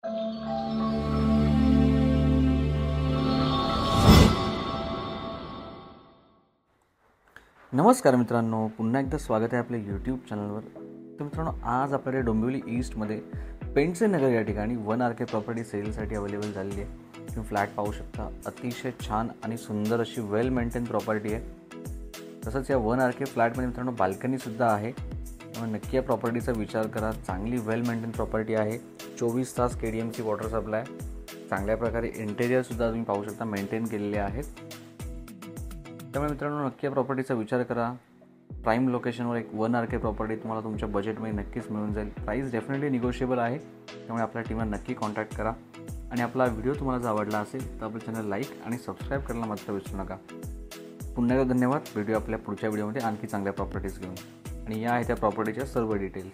नमस्कार मित्रांनो, पुन्हा एकदा स्वागत आहे आपल्या यूट्यूब चॅनलवर. तर मित्रांनो, आज आपल्याकडे डोंबिवली ईस्टमध्ये पेंडसे नगर या ठिकाणी 1RK प्रॉपर्टी सेलसाठी अवेलेबल झालेली आहे. तुम्ही फ्लॅट पाहू शकता. अतिशय छान आणि सुंदर अशी वेल मेंटेन प्रॉपर्टी आहे. तसंच या 1RK फ्लॅटमध्ये मित्रांनो बाल्कनीसुद्धा आहे. त्यामुळे नक्की या प्रॉपर्टीचा विचार करा. चांगली वेल मेंटेन प्रॉपर्टी आहे. 24 तास KDMC वॉटर सप्लाय, चांगल्या प्रकारे इंटेरियरसुद्धा तुम्ही पाहू शकता मेंटेन केलेले आहेत. त्यामुळे मित्रांनो नक्की या प्रॉपर्टीचा विचार करा. प्राईम लोकेशनवर एक 1RK प्रॉपर्टी तुम्हाला तुमच्या बजेटमध्ये नक्कीच मिळून जाईल. प्राईस डेफिनेटली निगोशिएबल आहे. त्यामुळे आपल्या टीमला नक्की कॉन्टॅक्ट करा. आणि आपला व्हिडिओ तुम्हाला जर आवडला असेल तर आपलं चॅनल लाईक आणि सबस्क्राईब करायला मात्र विसरू नका. पुन्हा एकदा धन्यवाद. व्हिडिओ आपल्या पुढच्या व्हिडिओमध्ये आणखी चांगल्या प्रॉपर्टीज घेऊन. आणि या आहेत त्या प्रॉपर्टीच्या सर्व डिटेल्स.